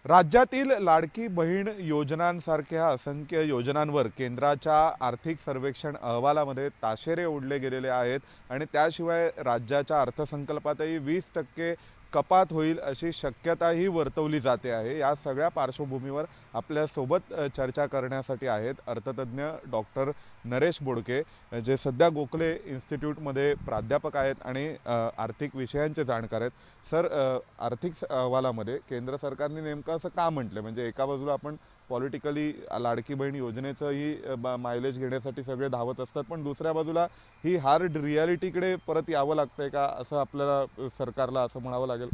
राज्यातील लाडकी बहीण योजनांसारख्या असंख्य योजनांवर केंद्राच्या आर्थिक सर्वेक्षण अहवालामध्ये ताशेरे ओढले गेलेले आहेत आणि त्याशिवाय राज्याच्या अर्थसंकल्पातही 20% कपात होईल अशी शक्यताही वर्तवली जाते आहे। या सगळ्या पार्श्वभूमीवर आपल्यासोबत चर्चा करण्यासाठी आहेत अर्थतज्ञ डॉक्टर नरेश बोडके, जे सध्या गोखले इन्स्टिट्यूटमध्ये प्राध्यापक आहेत आणि आर्थिक विषयांचे जाणकार आहेत। सर, आर्थिक अहवालामध्ये केंद्र सरकारने नेमकं असं का म्हटलं? म्हणजे एका बाजूला आपण पॉलिटिकली लाडकी बहीण योजनेचंही मायलेज घेण्यासाठी सगळे धावत असतात, पण दुसऱ्या बाजूला ही हार्ड रियालिटीकडे परत यावं लागतंय का, असं आपल्याला सरकारला असं म्हणावं लागेल?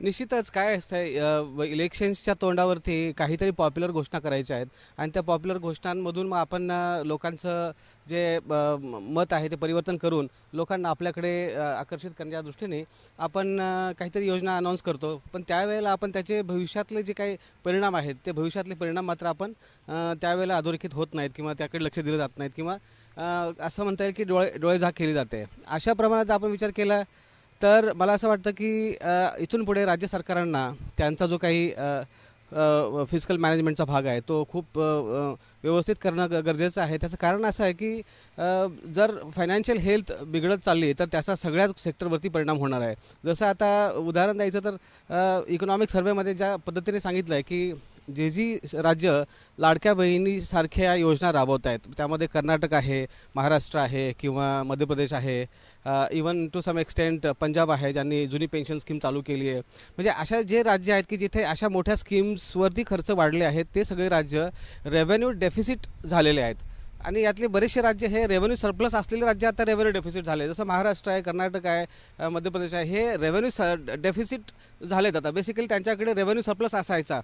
निश्चितच काय असतं, इलेक्शन्सच्या तोंडावरती काहीतरी पॉप्युलर घोषणा करायच्या आहेत आणि त्या पॉप्युलर घोषणांमधून मग आपण लोकांचं जे मत आहे ते परिवर्तन करून लोकांना आपल्याकडे आकर्षित करण्याच्या दृष्टीने आपण काहीतरी योजना अनाऊन्स करतो। पण त्यावेळेला आपण त्याचे भविष्यातले जे काही परिणाम आहेत ते भविष्यातले परिणाम मात्र आपण त्यावेळेला अधोरेखित होत नाहीत किंवा त्याकडे लक्ष दिलं जात नाहीत किंवा असं म्हणता येईल की डोळेझाक केली जाते। अशा प्रमाणात आपण विचार केला तर मला असं वाटतं की इथून पुढे राज्य सरकारांना त्यांचा जो काही फिस्कल मॅनेजमेंटचा भाग आहे तो खूप व्यवस्थित करणं गरजेचं आहे। त्याचं कारण असं आहे की जर फायनान्शियल हेल्थ बिघडत चालली तर त्याचा सगळ्याच सेक्टरवरती परिणाम होणार आहे। जसं आता उदाहरण द्यायचं तर इकॉनॉमिक सर्वेमध्ये ज्या पद्धतीने सांगितलं आहे की जी राज्य लाडक्या बहिणीसारख्या योजना राबवत आहेत त्यामध्ये कर्नाटक आहे, महाराष्ट्र आहे किंवा मध्य प्रदेश आहे, even to some extent Punjab आहे ज्यांनी जुनी पेन्शन स्कीम चालू केली आहे। म्हणजे अशा जे राज्य आहेत की जिथे अशा मोठ्या स्कीम्सवरती खर्च वाढले आहेत ते सगळे राज्य रेव्हेन्यू डेफिसिट झालेले आहेत आणि यातले बरेचसे राज्य हे रेव्हेन्यू सरप्लस असलेले राज्य आता रेव्हेन्यू डेफिसिट झाले। जसं महाराष्ट्र आहे, कर्नाटक आहे, मध्य प्रदेश आहे, हे रेव्हेन्यू डेफिसिट झालेत। आता बेसिकली त्यांच्याकडे रेव्हेन्यू सरप्लस असायचा।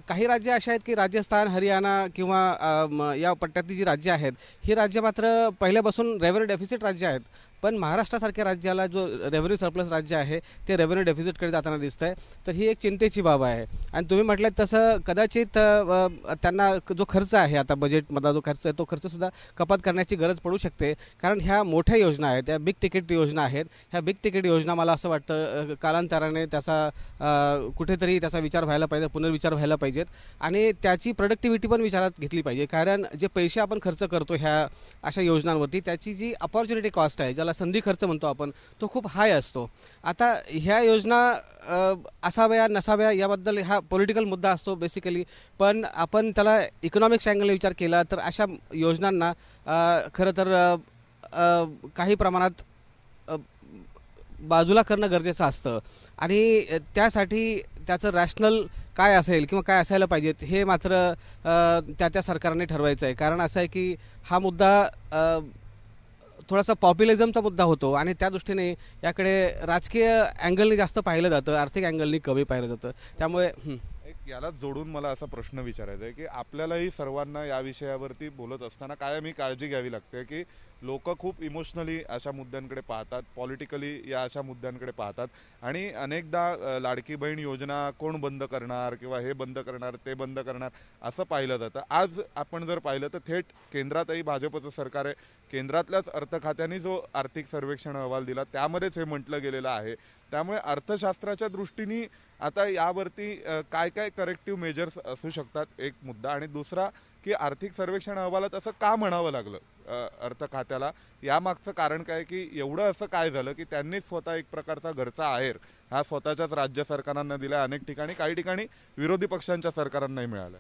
काही राज्य अशी आहेत की राजस्थान, हरियाणा किंवा या पट्ट्यातली जी राज्य आहेत ही राज्य मात्र पहिल्यापासून रेव्हेन्यू डेफिसिट राज्य आहेत, पण महाराष्ट्रासारख्या राज्याला जो रेव्हेन्यू सरप्लस राज्य आहे ते रेव्हेन्यू डेफिसिटकडे जाताना दिसतं आहे। तर ही एक चिंतेची बाब आहे आणि तुम्ही म्हटलं तसं कदाचित त्यांना जो खर्च आहे आता बजेटमधला जो खर्च आहे तो खर्चसुद्धा कपात करण्याची गरज पडू शकते, कारण ह्या मोठ्या योजना आहेत, त्या बिग तिकीट योजना आहेत। ह्या बिग तिकीट योजना मला असं वाटतं कालांतराने त्याचा कुठेतरी त्याचा विचार व्हायला पाहिजे, पुनर्विचार व्हायला पाहिजेत आणि त्याची प्रोडक्टिव्हिटी पण विचारात घेतली पाहिजे, कारण जे पैसे आपण खर्च करतो ह्या अशा योजनांवरती त्याची जी अपॉर्च्युनिटी कॉस्ट आहे, ज्याला संधी खर्च म्हणतो आपण, तो खूप हाय असतो। आता ह्या योजना असाव्या नसाव्या याबद्दल हा पॉलिटिकल मुद्दा असतो बेसिकली, पण आपण त्याला इकॉनॉमिक्स अँगलने विचार केला तर अशा योजनांना खरं तर काही प्रमाणात बाजूला करणं गरजेचं असतं आणि त्यासाठी त्याचं रॅशनल काय असेल किंवा काय असायला पाहिजेत हे मात्र त्या सरकारने ठरवायचं आहे। कारण असं आहे की हा मुद्दा थोडासा पॉप्युलिझमचा मुद्दा होतो आणि त्या दृष्टीने याकडे राजकीय अँगलने जास्त पाहिलं जातं, आर्थिक अँगलने कमी पाहिलं जातं। त्यामुळे एक याला जोडून मला असा प्रश्न विचारायचा आहे की आपल्यालाही सर्वांना या विषयावरती बोलत असताना कायम ही काळजी घ्यावी लागते की लोक खूप इमोशनली अशा मुद्द्यांकडे पाहतात, पॉलिटिकली या अशा मुद्द्यांकडे पाहतात आणि अनेकदा लाडकी बहीण योजना कोण बंद करणार किंवा हे बंद करणार ते बंद करणार असं पाहिलं जातं। आज आपण जर पाहिलं तर थेट केंद्रातही भाजपचं सरकार आहे, केंद्रातल्याच अर्थ खात्याने जो आर्थिक सर्वेक्षण अहवाल दिला त्यामध्येच हे म्हटलं गेलेलं आहे। त्यामुळे अर्थशास्त्राच्या दृष्टीने आता यावरती काय काय करेक्टिव्ह मेजर्स असू शकतात, एक मुद्दा। आणि दुसरा की आर्थिक सर्वेक्षण अहवालात असं का म्हणावं लागलं अर्थ खात्याला, यामागचं कारण काय की एवढं असं काय झालं की त्यांनीच स्वतः एक प्रकारचा घरचा आहेर हा स्वतःच्याच राज्य सरकारांना दिला, अनेक ठिकाणी काही ठिकाणी विरोधी पक्षांच्या सरकारांनाही मिळाला।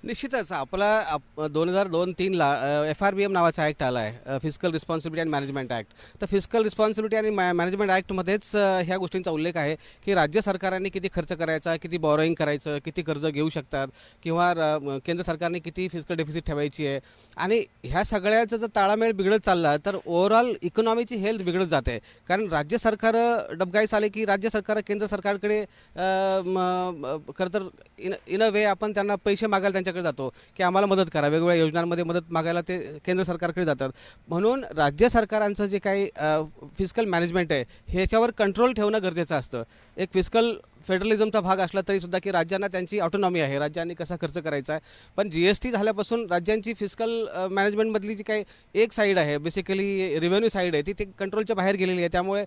निश्चितच आपला 2002-03ला FRBM नावाचा ॲक्ट आला आहे, fiscal responsibility and management act. तर फिस्कल रिस्पॉन्सिबिलिटी आणि मॅनेजमेंट ॲक्टमध्येच ह्या गोष्टींचा उल्लेख आहे की राज्य सरकारांनी किती खर्च करायचा, किती बॉरोईंग करायचं, किती कर्ज घेऊ शकतात किंवा केंद्र सरकारने किती फिस्कल डेफिसिट ठेवायची आहे। आणि ह्या सगळ्याचा जर ताळमेळ बिघडत चालला तर ओव्हरऑल इकॉनॉमीची हेल्थ बिघडत जाते, कारण राज्य सरकार डबघाईस आले की राज्य सरकार केंद्र सरकारकडे खरं तर इन अ वे आपण त्यांना पैसे मागायला त्यांच्याकडे जातो की आम्हाला मदत करा, वेगवेगळ्या योजनांमध्ये मदत मागायला ते केंद्र सरकारकडे जातात। म्हणून राज्य सरकारांचं जे काही फिस्कल मॅनेजमेंट आहे ह्याच्यावर कंट्रोल ठेवणं गरजेचं असतं। एक फिस्कल फेडरलिझमचा भाग असला तरी सुद्धा की राज्यांना त्यांची ऑटोनॉमी आहे, राज्यांनी कसा खर्च करायचा आहे. पण GST झाल्यापासून राज्यांची फिस्कल मॅनेजमेंटमधली जी काही एक साईड आहे, बेसिकली रेव्हेन्यू साईड आहे, ती कंट्रोलच्या बाहेर गेलेली आहे. त्यामुळे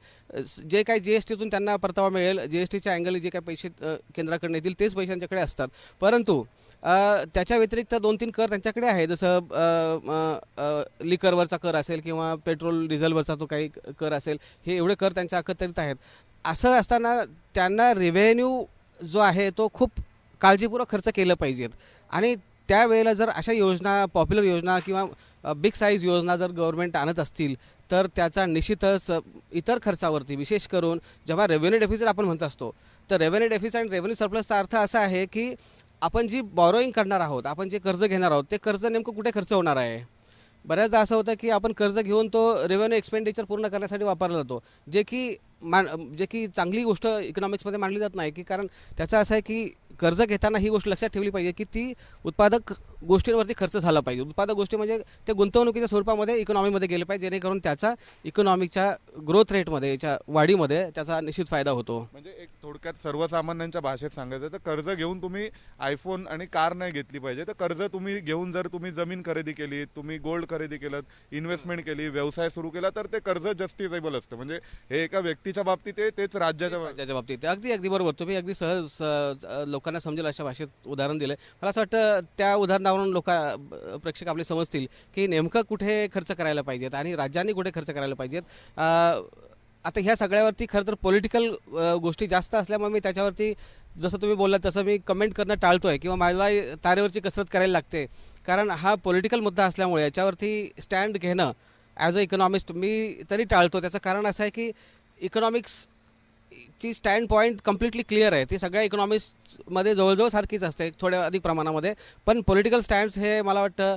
जे काही GSTतून त्यांना परतावा मिळेल, GSTच्या अँगलने जे काही पैसे केंद्राकडे येतील तेच पैसे त्यांच्याकडे असतात. परंतु त्याच्या व्यतिरिक्त 2-3 कर त्यांच्याकडे आहे, जसं लिकरवरचा कर असेल किंवा पेट्रोल डिझेलवरचा तो काही कर असेल, हे एवढे कर त्यांच्या अखत्यारीत आहेत. असं असताना त्यांना रेव्हेन्यू जो आहे तो खूप काळजीपूर्वक खर्च केलं पाहिजेत. आणि त्यावेळेला जर अशा योजना, पॉप्युलर योजना किंवा बिग साईज योजना जर गव्हर्नमेंट आणत असतील तर त्याचा निश्चितच इतर खर्चावरती, विशेष करून जेव्हा रेव्हेन्यू डेफिसिट आपण म्हणत असतो, तर रेव्हेन्यू डेफिसिट आणि रेव्हेन्यू सरप्लसचा अर्थ असा आहे की आपण जी बॉरोईंग करणार आहोत, आपण जे कर्ज घेणार आहोत, ते कर्ज नेमकं कुठे खर्च होणार आहे. बऱ्याचदा असं होतं की आपण कर्ज घेऊन तो रेव्हेन्यू एक्सपेंडिचर पूर्ण करण्यासाठी वापरला जातो, जे की चांगली गोष्ट इकॉनॉमिक्समध्ये मानली जात नाही. की कारण त्याचं असं आहे की कर्ज घेताना ही गोष्ट लक्षात ठेवली पाहिजे की ती उत्पादक गोष्टींवरती खर्च झाला पाहिजे. उत्पादक गोष्टी म्हणजे ते गुंतवणुकीच्या स्वरूपामध्ये इकॉनॉमीमध्ये गेले पाहिजे, जेणेकरून त्याचा इकॉनॉमिकच्या ग्रोथ रेटमध्ये, याच्या वाढीमध्ये त्याचा निश्चित फायदा होतो. म्हणजे एक थोडक्यात सर्वसामान्यांच्या भाषेत सांगायचं तर कर्ज घेऊन तुम्ही आयफोन आणि कार नाही घेतली पाहिजे. तर कर्ज तुम्ही घेऊन जर तुम्ही जमीन खरेदी केली, तुम्ही गोल्ड खरेदी केलं, इन्व्हेस्टमेंट केली, व्यवसाय सुरू केला, तर ते कर्ज जस्टिफायबल असतं. म्हणजे हे एका व्यक्तीच्या बाबतीत आहे, तेच राज्याच्या बाबतीत अगदी बरोबर. तुम्ही अगदी सहज लोकांना समजेल अशा भाषेत उदाहरण दिलं. मला असं वाटतं त्या उदाहरणावरून प्रेक्षक आपले समजतील की नेमकं कुठे खर्च करायला पाहिजेत आणि राज्यांनी कुठे खर्च करायला पाहिजेत. आता ह्या सगळ्यावरती खरं तर पॉलिटिकल गोष्टी जास्त असल्यामुळे मी त्याच्यावरती, जसं तुम्ही बोललात तसं मी कमेंट करणं टाळतोय किंवा मला तारेवरची कसरत करायला लागते. कारण हा पॉलिटिकल मुद्दा असल्यामुळे याच्यावरती स्टँड घेणं ॲज अ इकॉनॉमिस्ट मी तरी टाळतो. त्याचं कारण असं आहे की इकॉनॉमिक्सची स्टँड पॉईंट कम्प्लिटली क्लिअर आहे. ती सगळ्या इकॉनॉमिक्समध्ये जवळजवळ सारखीच असते, थोड्या अधिक प्रमाणामध्ये. पण पॉलिटिकल स्टँड्स हे मला वाटतं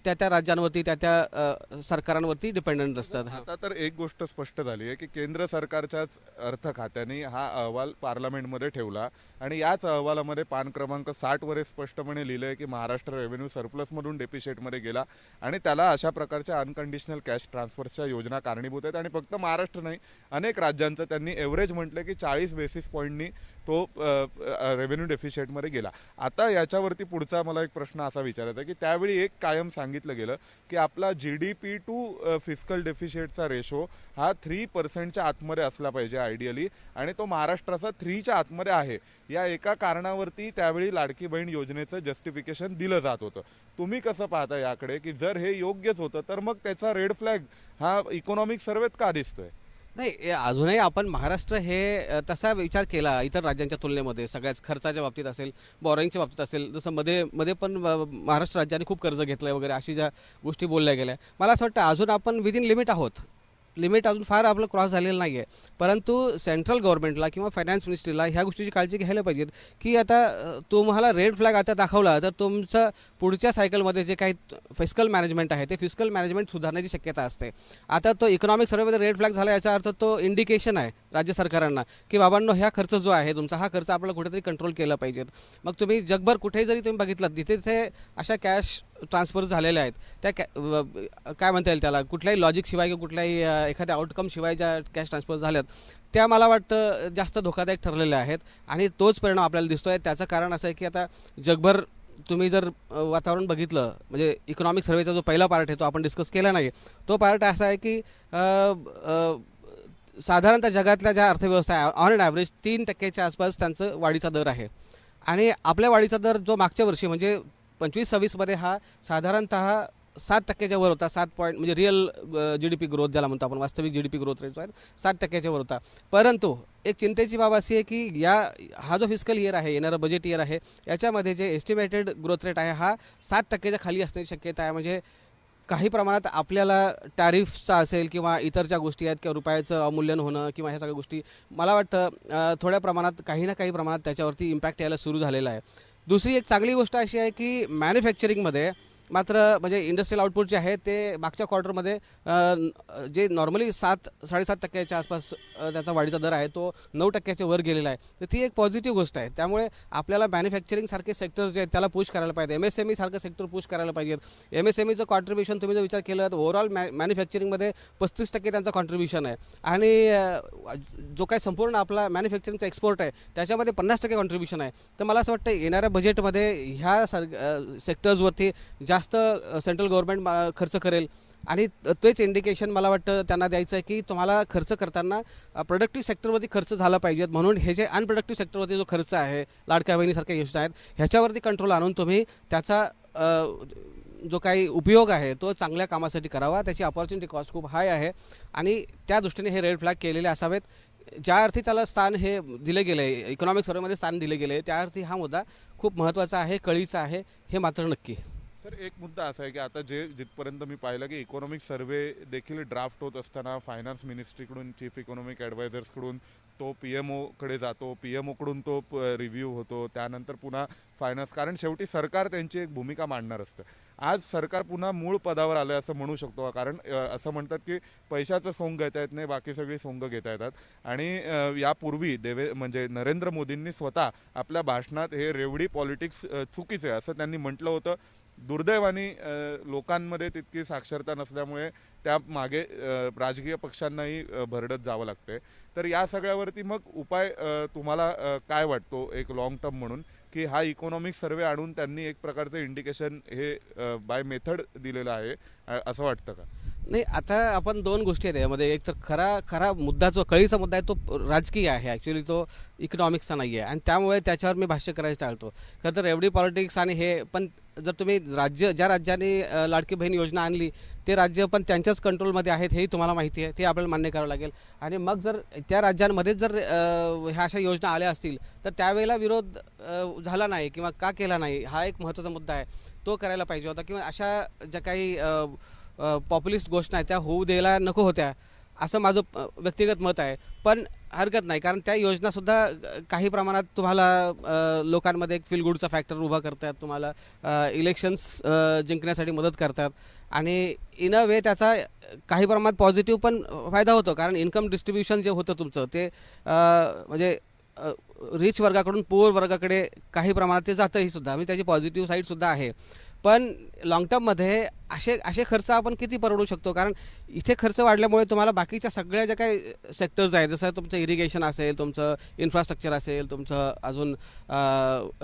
त्या राज्यांवरती, त्या सरकारांवरती डिपेंडंट असतात. आता तर एक गोष्ट स्पष्ट झाली आहे की केंद्र सरकारच्याच अर्थ खात्याने हा अहवाल पार्लमेंटमध्ये ठेवला आणि याच अहवालामध्ये पान क्रमांक 60 वर स्पष्टपणे लिहिलं आहे की महाराष्ट्र रेव्हेन्यू सरप्लसमधून डेफिशिटमध्ये गेला आणि त्याला अशा प्रकारच्या अनकंडिशनल कॅश ट्रान्सफरच्या योजना कारणीभूत आहेत. आणि फक्त महाराष्ट्र नाही, अनेक राज्यांचं त्यांनी एव्हरेज म्हटलं की 40 बेसिस पॉईंटनी तो रेव्हेन्यू डेफिशिटमध्ये गेला. आता याच्यावरती पुढचा मला एक प्रश्न असा विचारायचा आहे की त्यावेळी एक कायम सांगितलं गेलं की आपला GDP टू फिस्कल डेफिशिटचा रेशो हा 3% आतमध्ये असला पाहिजे आयडियली, आणि तो महाराष्ट्राचा 3च्या आतमध्ये आहे. या एका कारणावरती त्यावेळी लाडकी बहीण योजनेचं जस्टिफिकेशन दिलं जात होतं. तुम्ही कसं पाहता याकडे की जर हे योग्यच होतं तर मग त्याचा रेड फ्लॅग हा इकॉनॉमिक सर्वेत का दिसतोय? नाही, अजूनही आपण महाराष्ट्र हे तसा विचार केला इतर राज्यांच्या तुलनेमध्ये, सगळ्याच खर्चाच्या बाबतीत असेल, बॉरोइंगच्या बाबतीत असेल, जसं मध्ये पण महाराष्ट्र राज्याने खूप कर्ज घेतलं आहे वगैरे, अशी ज्या गोष्टी बोलल्या गेल्या, मला असं वाटतं अजून आपण विदिन लिमिट आहोत. लिमिट अजून फार आपलं क्रॉस झालेलं नाही आहे. परंतु सेंट्रल गव्हर्नमेंटला किंवा फायनान्स मिनिस्ट्रीला ह्या गोष्टीची काळजी घ्यायला पाहिजेत की आता तुम्हाला रेड फ्लॅग आता दाखवला तर तुमचं पुढच्या सायकलमध्ये जे काही फिस्कल मॅनेजमेंट आहे ते फिस्कल मॅनेजमेंट सुधारण्याची शक्यता असते. आता तो इकॉनॉमिक सर्वेमध्ये रेड फ्लॅग झाला, याचा अर्थ तो इंडिकेशन आहे राज्य सरकारांना की बाबांनो, ह्या खर्च जो आहे तुमचा, हा खर्च आपल्याला कुठेतरी कंट्रोल केला पाहिजेत. मग तुम्ही जगभर कुठेही जरी तुम्ही बघितलं, जिथे तिथे अशा कॅश ट्रान्सफर झालेल्या आहेत, त्या काय म्हणता येईल त्याला, कुठल्याही लॉजिकशिवाय किंवा कुठल्याही एखाद्या आउटकमशिवाय ज्या कॅश ट्रान्सफर झाल्यात, त्या मला वाटतं जास्त धोकादायक ठरलेल्या आहेत आणि तोच परिणाम आपल्याला दिसतो आहे. त्याचं कारण असं आहे की आता जगभर तुम्ही जर वातावरण बघितलं, म्हणजे इकॉनॉमिक सर्वेचा जो पहिला पार्ट आहे तो आपण डिस्कस केला नाही. तो पार्ट असा आहे की साधारणतः जगातल्या ज्या अर्थव्यवस्था आहे ऑन अँड ॲव्हरेज 3% आसपास त्यांचं वाढीचा दर आहे आणि आपल्या वाढीचा दर जो मागच्या वर्षी म्हणजे 25-26 मध्ये हा साधारणतः 7% वर होता. 7 पॉईंट म्हणजे रिअल GDP ग्रोथ ज्याला म्हणतो आपण, वास्तविक GDP ग्रोथ रेट जो आहे 7% वर होता. परंतु एक चिंतेची बाब अशी आहे की हा जो फिस्कल इयर आहे, येणारं बजेट इयर आहे, याच्यामध्ये जे एस्टिमेटेड ग्रोथ रेट आहे हा 7%च्या खाली असण्याची शक्यता आहे. म्हणजे काही प्रमाणात आपल्याला टॅरिफचा असेल किंवा इतर ज्या गोष्टी आहेत किंवा रुपयाचं अवमूल्यन होणं किंवा ह्या सगळ्या गोष्टी, मला वाटतं थोड्या प्रमाणात काही ना काही प्रमाणात त्याच्यावरती इम्पॅक्ट यायला सुरू झालेला आहे. दुसरी एक चांगली गोष्ट अशी आहे की मॅन्युफॅक्चरिंगमध्ये मात्र म्हणजे इंडस्ट्रियल आउटपुट जे आहे ते मागच्या क्वार्टरमध्ये जे नॉर्मली 7-7.5% आसपास त्याचा वाढीचा दर आहे तो 9% वर गेलेला आहे. तर ती एक पॉझिटिव्ह गोष्ट आहे. त्यामुळे आपल्याला मॅन्युफॅक्चरिंग सारखे सेक्टर्स जे आहेत त्याला पुश करायला पाहिजे. MSME सारखं सेक्टर पुश करायला पाहिजेत. MSMEचं कॉन्ट्रीब्युशन तुम्ही जर विचार केला तर ओव्हरऑल मॅन्युफॅक्चरिंगमध्ये 35% त्यांचं कॉन्ट्रीब्युशन आहे आणि जो काही संपूर्ण आपला मॅन्युफॅक्चरिंगचा एक्सपोर्ट आहे त्याच्यामध्ये 50% कॉन्ट्रीब्युशन आहे. तर मला असं वाटतं येणाऱ्या बजेटमध्ये ह्या सेक्टर्सवरती जास्त सेंट्रल गव्हर्नमेंट खर्च करेल आणि तेच इंडिकेशन मला वाटतं त्यांना द्यायचं आहे की तुम्हाला खर्च करताना प्रोडक्टिव्ह सेक्टरवरती खर्च झाला पाहिजेत. म्हणून हे जे अनप्रोडक्टिव्ह सेक्टरवरती जो खर्च आहे लाडक्या बहिणीसारख्या योजना आहेत ह्याच्यावरती कंट्रोल आणून तुम्ही त्याचा जो काही उपयोग आहे तो चांगल्या कामासाठी करावा. त्याची अपॉर्च्युनिटी कॉस्ट खूप हाय आहे आणि त्या दृष्टीने हे रेड फ्लॅग केलेले असावेत. ज्या अर्थी त्याला स्थान हे दिले गेले इकॉनॉमिक सर्वेमध्ये स्थान दिले गेले त्या अर्थी हा मुद्दा खूप महत्त्वाचा आहे, कळीचा आहे, हे मात्र नक्की. सर एक मुद्दा असा आहे की आता जिथपर्यंत मी पाहिलं की इकॉनॉमिक सर्वे देखील ड्राफ्ट होत असताना फायनान्स मिनिस्ट्रीकडून चीफ इकॉनॉमिक ॲडवायझर्सकडून तो PMOकडे जातो, PMOकडून तो रिव्ह्यू होतो, त्यानंतर पुन्हा फायनान्स, कारण शेवटी सरकार त्यांची एक भूमिका मांडणार असतं. आज सरकार पुन्हा मूळ पदावर आलं असं म्हणू शकतो, कारण असं म्हणतात की पैशाचं सोंग घेता येत नाही, बाकी सगळी सोंग घेता येतात. आणि यापूर्वी म्हणजे नरेंद्र मोदींनी स्वतः आपल्या भाषणात हे रेवडी पॉलिटिक्स चुकीचं आहे असं त्यांनी म्हटलं होतं. दुर्दैवाने लोकांमध्ये तितकी साक्षरता नसल्यामुळे त्या मागे राजकीय पक्षांनाही भरडत जावं लागतंय. तर या सगळ्यावरती मग उपाय तुम्हाला काय वाटतो एक लॉंग टर्म म्हणून, की हा इकॉनॉमिक सर्वे आणून त्यांनी एक प्रकारचं इंडिकेशन हे बाय मेथड दिलेलं आहे असं वाटतं का? नाही, आता आपण दोन गोष्टी आहेत यामध्ये. एक तर खरा मुद्दा जो कळीचा मुद्दा आहे तो राजकीय आहे, ॲक्च्युली तो इकॉनॉमिक्सचा नाही आहे आणि त्यामुळे त्याच्यावर मी भाष्य करायचं टाळतो. खरं तर एवढी पॉलिटिक्स आणि हे पण जर तुम्ही ज्या राज्याने लाडकी बहीण योजना आणली ते राज्य पण त्यांच्याच कंट्रोलमध्ये आहेत हेही तुम्हाला माहिती आहे, ते आपल्याला मान्य करावं लागेल. आणि मग जर त्या राज्यांमध्ये जर ह्या अशा योजना आल्या असतील तर त्यावेळेला विरोध झाला नाही किंवा का केला नाही हा एक महत्त्वाचा मुद्दा आहे, तो करायला पाहिजे होता. किंवा अशा ज्या काही पॉप्युलिस्ट घोषणा आहेत त्या होऊ द्यायला नको होत्या असं माझं व्यक्तिगत मत आहे. पण हरकत नाही, कारण त्या योजनासुद्धा काही प्रमाणात तुम्हाला लोकांमध्ये एक फील गुडचा फॅक्टर उभा करतात, तुम्हाला इलेक्शन्स जिंकण्यासाठी मदत करतात आणि इन अ वे त्याचा काही प्रमाणात पॉझिटिव्ह पण फायदा होतो. कारण इन्कम डिस्ट्रीब्युशन जे होतं तुमचं ते म्हणजे रिच वर्गाकडून पुअर वर्गाकडे काही प्रमाणात ते जातंही सुद्धा, म्हणजे त्याची पॉझिटिव्ह साईडसुद्धा आहे. पण लाँग टर्ममध्ये असे खर्च आपण किती परवडू शकतो, कारण इथे खर्च वाढल्यामुळे तुम्हाला बाकीच्या सगळ्या ज्या काही सेक्टर्स आहेत, जसं तुमचं इरिगेशन असेल, तुमचं इन्फ्रास्ट्रक्चर असेल, तुमचं अजून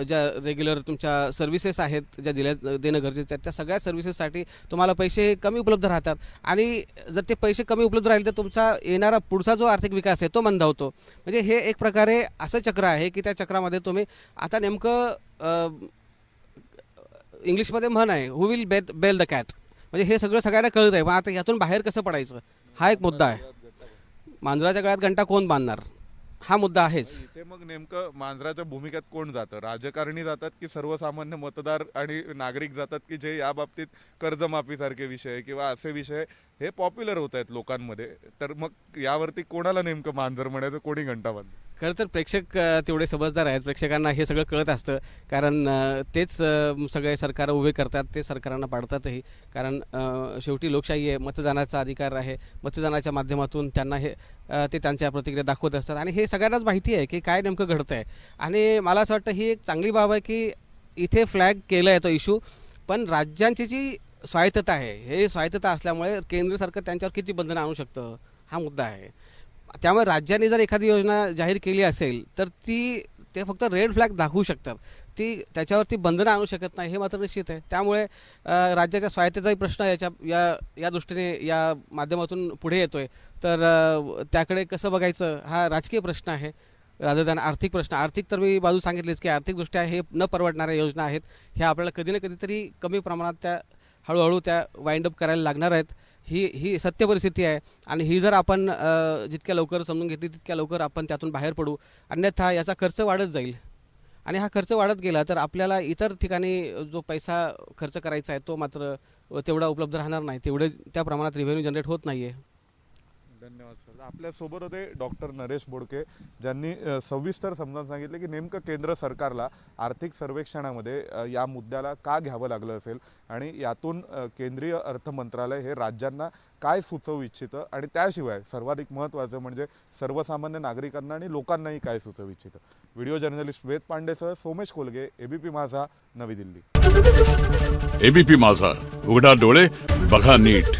ज्या रेग्युलर तुमच्या सर्व्हिसेस आहेत ज्या देणं गरजेचं आहे त्या सगळ्या सर्व्हिसेससाठी तुम्हाला पैसे कमी उपलब्ध राहतात. आणि जर ते पैसे कमी उपलब्ध राहिले तर तुमचा येणारा पुढचा जो आर्थिक विकास आहे तो मंदावतो. म्हणजे हे एक प्रकारे असं चक्र आहे की त्या चक्रामध्ये तुम्ही आता नेमकं इंग्लिशमध्ये म्हण आहे हु विल बेल द कॅट, म्हणजे हे सगळं सगळ्यांना कळत आहे. पण आता यातून बाहेर कसं पडायचं हा एक मुद्दा आहे. मांजराच्या गळ्यात घंटा कोण बांधणार हा मुद्दा आहेच. इथे मग नेमकं मांजराच्या भूमिकेत कोण जातं? राजकारणी जातात की सर्वसामान्य मतदार आणि नागरिक जातात, की जे या बाबतीत कर्जमाफीसारखे विषय किंवा असे विषय हे पॉप्युलर होत आहेत लोकांमध्ये? तर मग यावरती कोणाला नेमकं मांजर म्हणायचं, कोणी घंटा बांधतो? खरं तर प्रेक्षक तेवढे समजदार आहेत, प्रेक्षकांना हे सगळं कळत असतं, कारण तेच सगळे सरकार उभे करतात, ते सरकारांना पाडतातही. कारण शेवटी लोकशाही आहे, मतदानाचा अधिकार आहे, मतदानाच्या माध्यमातून त्यांना हे ते त्यांच्या प्रतिक्रिया दाखवत असतात आणि हे सगळ्यांनाच माहिती आहे की काय नेमकं घडतं आहे. आणि मला असं वाटतं ही एक चांगली बाब आहे की इथे फ्लॅग केला आहे तो इश्यू, पण राज्यांची जी स्वायत्तता आहे, हे स्वायत्तता असल्यामुळे केंद्र सरकार त्यांच्यावर किती बंधनं आणू शकतं हा मुद्दा आहे. त्यामुळे राज्यांनी जर एखादी योजना जाहीर केली असेल तर ते फक्त रेड फ्लॅग दाखवू शकतात, त्याच्यावरती बंधनं आणू शकत नाही, हे मात्र निश्चित आहे. त्यामुळे राज्याच्या स्वायत्ततेचाही प्रश्न या दृष्टीने या माध्यमातून पुढे येतोय. तर त्याकडे कसं बघायचं हा राजकीय प्रश्न आहे रादर दॅन आर्थिक प्रश्न. आर्थिक तर मी बाजू सांगितलीच की आर्थिकदृष्ट्या हे न परवडणाऱ्या योजना आहेत, ह्या आपल्याला कधी ना कधीतरी कमी प्रमाणात त्या हळूहळू त्या वाइंड अप करायला लागणार आहेत. ही सत्य परिस्थिती आहे आणि ही जर आपण जितक्या लवकर समजून घेतली तितक्या लवकर आपण त्यातून बाहेर पडू. अन्यथा याचा खर्च वाढत जाईल आणि हा खर्च वाढत गेला तर आपल्याला इतर ठिकाणी जो पैसा खर्च करायचा आहे तो मात्र तेवढा उपलब्ध राहणार नाही, त्या प्रमाणात रेव्हेन्यू जनरेट होत नाही आहे. धन्यवाद सर. आपल्यासोबत होते डॉक्टर नरेश बोडके, ज्यांनी सविस्तर समजावून सांगितले की नेमकं केंद्र सरकारला आर्थिक सर्वेक्षणामध्ये या मुद्द्याला का घ्यावं लागलं असेल आणि यातून केंद्रीय अर्थ मंत्रालय हे राज्यांना काय सुचवू इच्छितं आणि त्याशिवाय सर्वाधिक महत्त्वाचं म्हणजे सर्वसामान्य नागरिकांना आणि लोकांनाही काय सुचवू इच्छितं. व्हिडिओ जर्नलिस्ट वेद पांडेसह सोमेश कोलगे, एबीपी माझा, नवी दिल्ली. एबीपी माझा, उघडा डोळे बघा नीट.